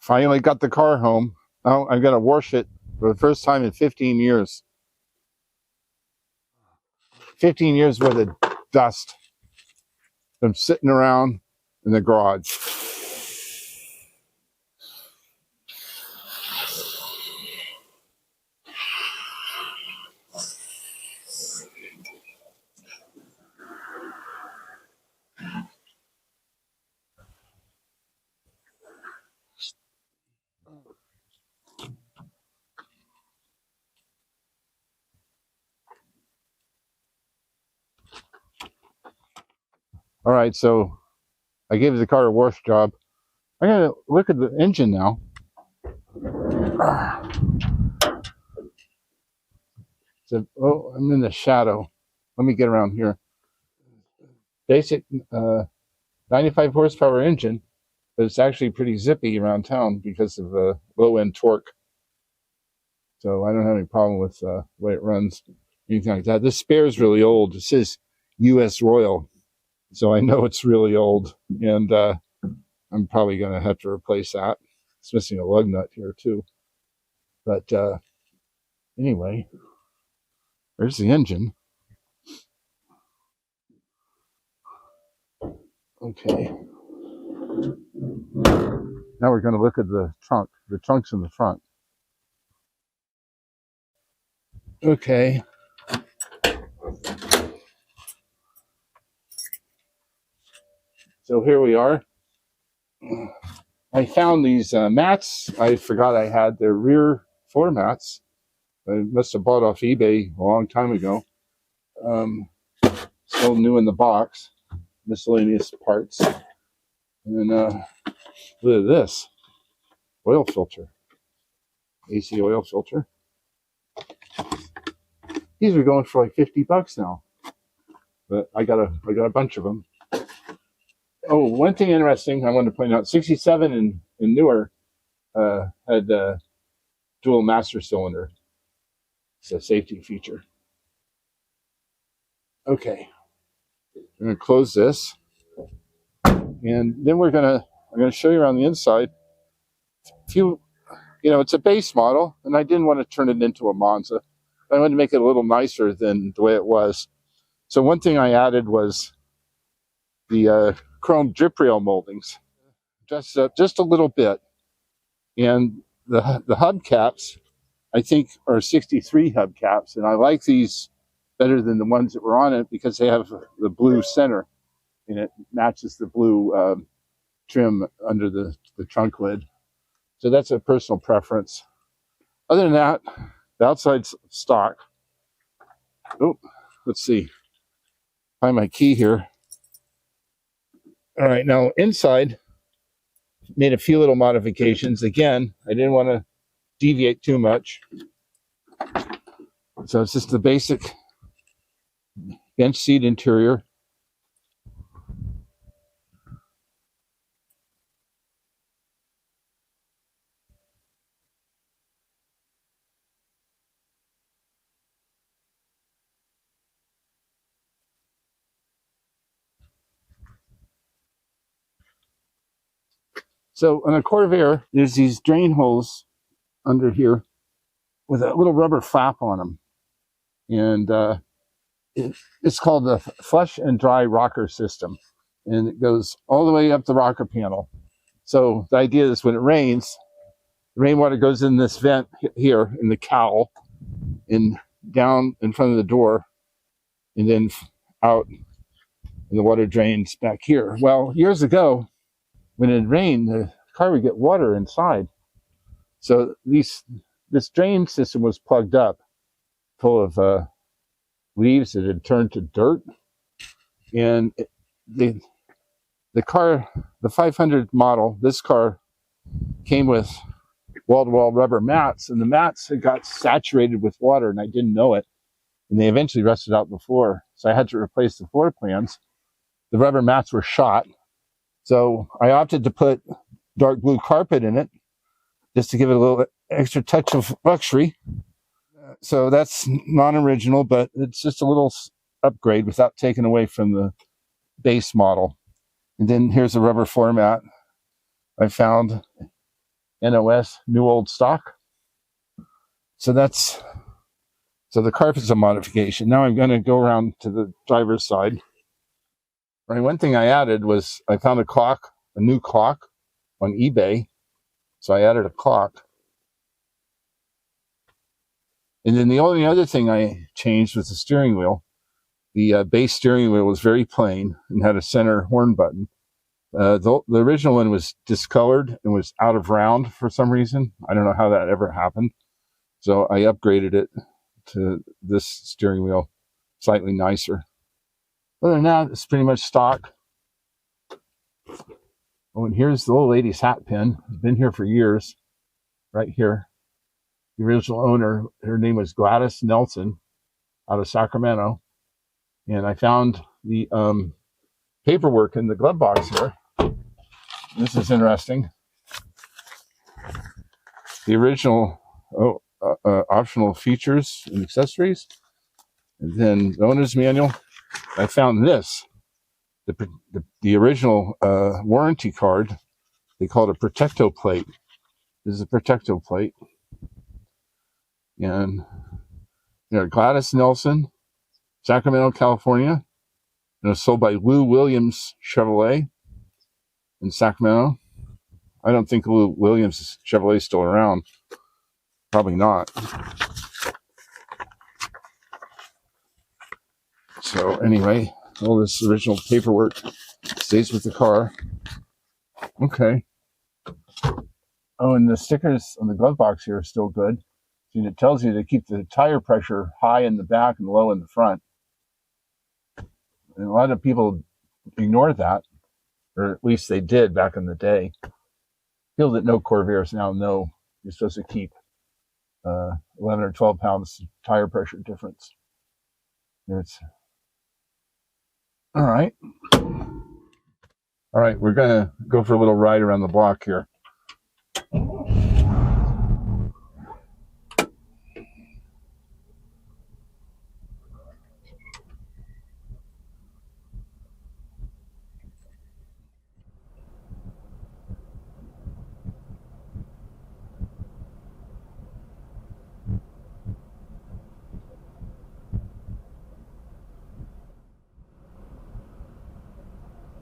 Finally got the car home. Now I'm going to wash it for the first time in 15 years. 15 years worth of dust from sitting around in the garage. All right, so I gave the car a wash job. I'm going to look at the engine now. So, oh, I'm in the shadow. Let me get around here. Basic 95 horsepower engine, but it's actually pretty zippy around town because of low end torque. So I don't have any problem with the way it runs, anything like that. This spare is really old. It says U.S. Royal, so I know it's really old, and I'm probably going to have to replace that. It's missing a lug nut here too. But anyway, there's the engine. Okay. Now we're going to look at the trunk. The trunk's in the front. Okay. So here we are. I found these mats. I forgot I had. They're rear floor mats. I must have bought off eBay a long time ago. Still new in the box. Miscellaneous parts. And look at this. Oil filter. AC oil filter. These are going for like $50 now. But I got a bunch of them. Oh, one thing interesting I wanted to point out, 67 and newer had dual master cylinder. It's a safety feature. Okay. I'm going to close this. And then I'm going to show you around the inside. It's a base model, and I didn't want to turn it into a Monza. I wanted to make it a little nicer than the way it was. So one thing I added was the chrome drip rail moldings, just a little bit. And the hubcaps, I think, are 63 hubcaps, and I like these better than the ones that were on it because they have the blue center, and it matches the blue trim under the trunk lid. So that's a personal preference. Other than that, the outside's stock. Oh, let's see. Find my key here. All right, now inside, made a few little modifications. Again, I didn't want to deviate too much. So it's just the basic bench seat interior. So on a Corvair, there's these drain holes under here with a little rubber flap on them. And it's called the flush and dry rocker system. And it goes all the way up the rocker panel. So the idea is when it rains, the rainwater goes in this vent here in the cowl and down in front of the door and then out, and the water drains back here. Well, years ago, when it rained, the car would get water inside. So this drain system was plugged up, full of leaves that had turned to dirt. And the car, the 500 model, this car came with wall-to-wall rubber mats, and the mats had got saturated with water, and I didn't know it. And they eventually rusted out the floor. So I had to replace the floor plans. The rubber mats were shot. So I opted to put dark blue carpet in it just to give it a little extra touch of luxury. So that's non-original, but it's just a little upgrade without taking away from the base model. And then here's a rubber floor mat I found. NOS, new old stock. So the carpet's a modification. Now I'm going to go around to the driver's side. Right, one thing I added was I found a new clock on eBay. So I added a clock. And then the only other thing I changed was the steering wheel. The base steering wheel was very plain and had a center horn button. The original one was discolored and was out of round for some reason. I don't know how that ever happened. So I upgraded it to this steering wheel, slightly nicer. Other than that, it's pretty much stock. Oh, and here's the old lady's hat pin. It's been here for years, right here. The original owner, her name was Gladys Nelson, out of Sacramento. And I found the paperwork in the glove box here. This is interesting. The original optional features and accessories. And then the owner's manual. I found this. The original warranty card, they call it a Protecto plate. This is a Protecto plate. And Gladys Nelson, Sacramento, California. And it was sold by Lou Williams Chevrolet in Sacramento. I don't think Lou Williams Chevrolet is still around. Probably not. So anyway, all this original paperwork stays with the car. Okay. Oh, and the stickers on the glove box here are still good. And it tells you to keep the tire pressure high in the back and low in the front. And a lot of people ignore that, or at least they did back in the day. People that know Corvairs now know you're supposed to keep 11 or 12 pounds tire pressure difference. All right. All right, we're going to go for a little ride around the block here.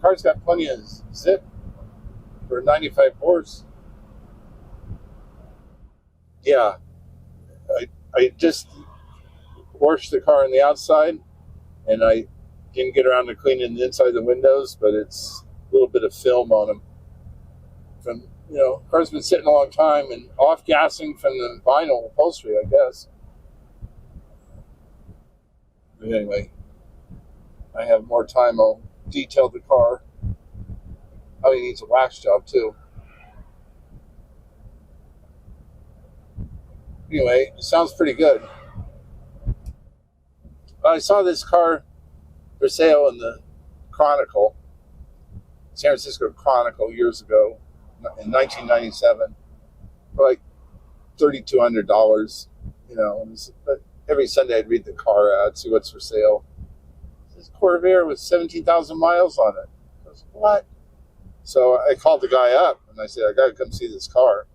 Car's got plenty of zip for 95 horse. Yeah, I just washed the car on the outside, and I didn't get around to cleaning the inside of the windows, but it's a little bit of film on them. From car's been sitting a long time and off gassing from the vinyl upholstery, I guess. But anyway, I have more time. I'll detail the car. Probably needs a wax job too. Anyway, it sounds pretty good. I saw this car for sale in the Chronicle, San Francisco Chronicle, years ago, in 1997, for like $3,200. But every Sunday I'd read the car ad, see what's for sale. This Corvair with 17,000 miles on it. I was, what? So I called the guy up and I said, I got to come see this car.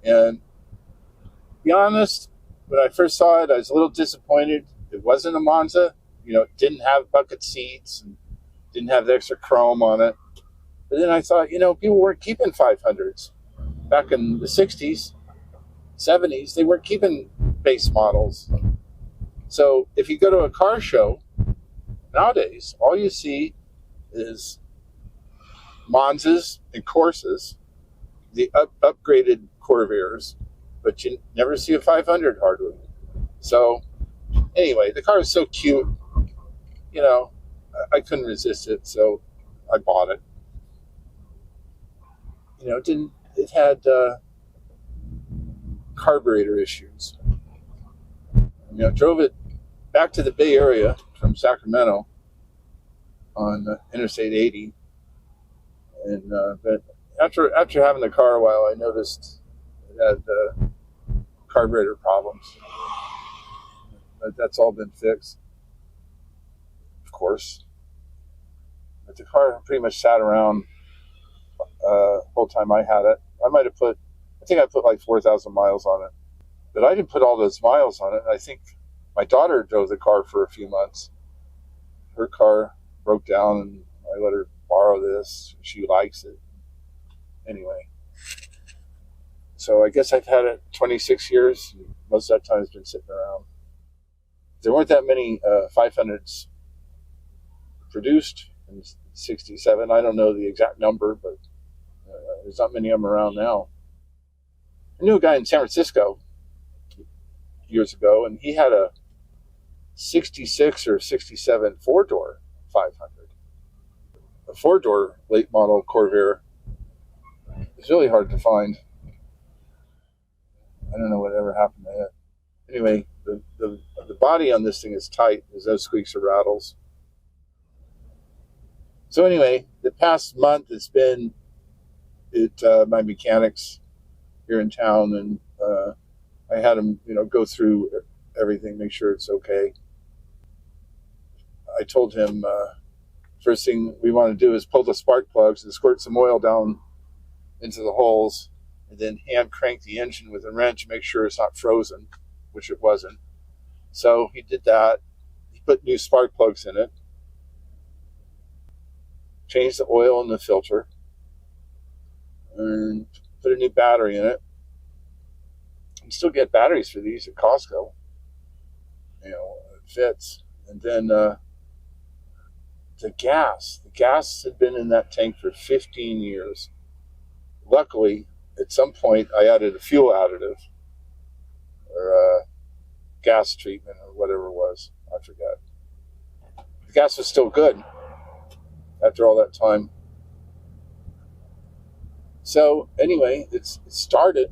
And to be honest, when I first saw it, I was a little disappointed. It wasn't a Monza. It didn't have bucket seats and didn't have the extra chrome on it. But then I thought, people weren't keeping 500s. Back in the 60s, 70s, they weren't keeping base models. So if you go to a car show, nowadays, all you see is Monzas and Corsas, the upgraded Corvairs, but you never see a 500 hardly. So anyway, the car is so cute, I couldn't resist it, so I bought it. It had carburetor issues. Drove it back to the Bay Area from Sacramento on Interstate 80, and but after having the car a while, I noticed it had carburetor problems. But that's all been fixed, of course. But the car pretty much sat around the whole time I had it. I might have put think I put like 4,000 miles on it. But I didn't put all those miles on it. I think my daughter drove the car for a few months. Her car broke down, and I let her borrow this. She likes it. Anyway. So I guess I've had it 26 years. Most of that time it's been sitting around. There weren't that many 500s produced in 67. I don't know the exact number, but there's not many of them around now. I knew a guy in San Francisco years ago, and he had a 66 or 67 four-door 500. A four-door late model Corvair is really hard to find. I don't know whatever happened to it. Anyway, the body on this thing is tight. There's no squeaks or rattles. So anyway, the past month it's been at my mechanics here in town, and I had him, go through everything, make sure it's okay. I told him first thing we want to do is pull the spark plugs and squirt some oil down into the holes, and then hand crank the engine with a wrench, make sure it's not frozen, which it wasn't. So he did that. He put new spark plugs in it, changed the oil in the filter, and put a new battery in it. You still get batteries for these at Costco. It fits. And then the gas had been in that tank for 15 years. Luckily, at some point, I added a fuel additive or a gas treatment or whatever it was. I forget. The gas was still good after all that time. So anyway, it started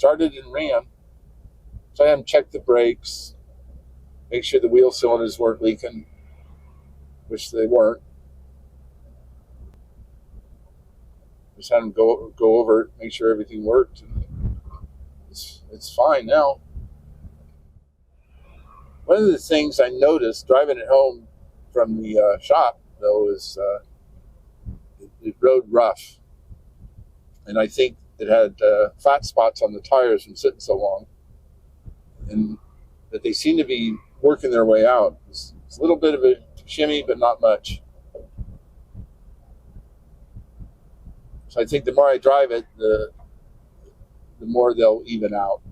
and ran. So I had them check the brakes, make sure the wheel cylinders weren't leaking, which they weren't. Just had them go over it, make sure everything worked. And it's fine now. One of the things I noticed driving it home from the shop, though, is it rode rough. And I think it had flat spots on the tires from sitting so long. And that they seem to be working their way out. It's a little bit of a shimmy, but not much. So I think the more I drive it, the more they'll even out.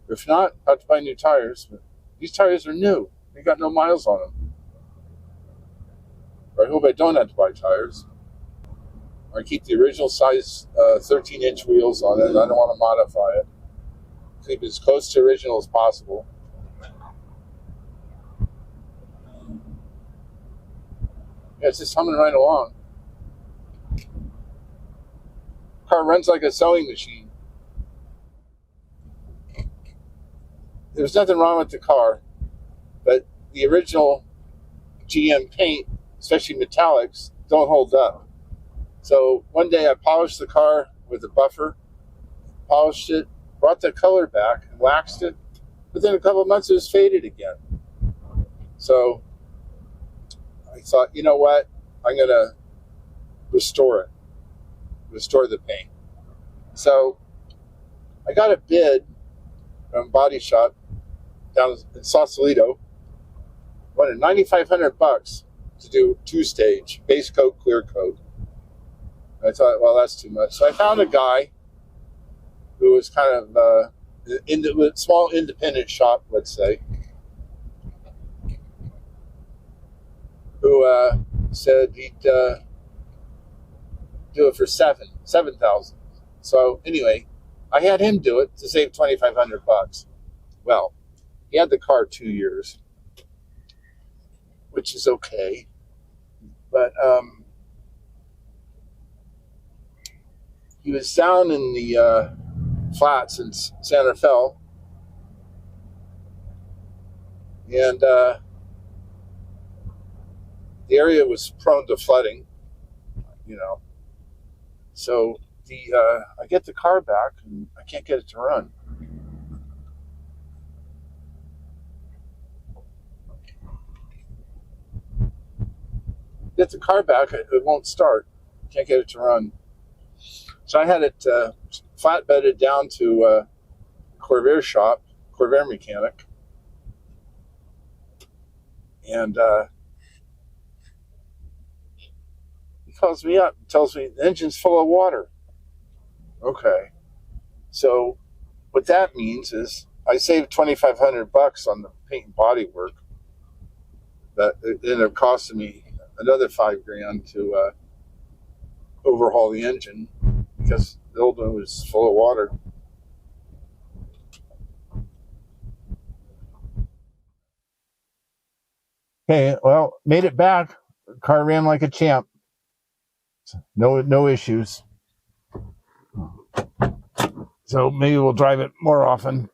If not, I have to buy new tires. But these tires are new. They got no miles on them. I hope I don't have to buy tires. I keep the original size 13-inch wheels on it. I don't want to modify it. Keep it as close to original as possible. Yeah, it's just humming right along. Car runs like a sewing machine. There's nothing wrong with the car, but the original GM paint, especially metallics, don't hold up. So one day I polished the car with a buffer, polished it, brought the color back and waxed it. Within a couple of months it was faded again. So I thought, you know what? I'm going to restore the paint. So I got a bid from Body Shop down in Sausalito. Wanted $9,500 to do 2-stage, base coat, clear coat. And I thought, well, that's too much. So I found a guy who was kind of in the small independent shop, let's say, who said he'd do it for $7,000. So anyway, I had him do it to save $2,500. Well, he had the car 2 years, which is okay, but he was down in the flats in Santa Fe, and the area was prone to flooding, So I get the car back, and I can't get it to run. Get the car back, it won't start. Can't get it to run. So I had it flatbedded down to Corvair shop, Corvair mechanic, and he calls me up, tells me the engine's full of water. Okay, so what that means is I saved $2,500 on the paint and body work. That it ended up costing me another $5,000 to overhaul the engine because the old one was full of water. Okay, well, made it back. Car ran like a champ. No issues. So maybe we'll drive it more often.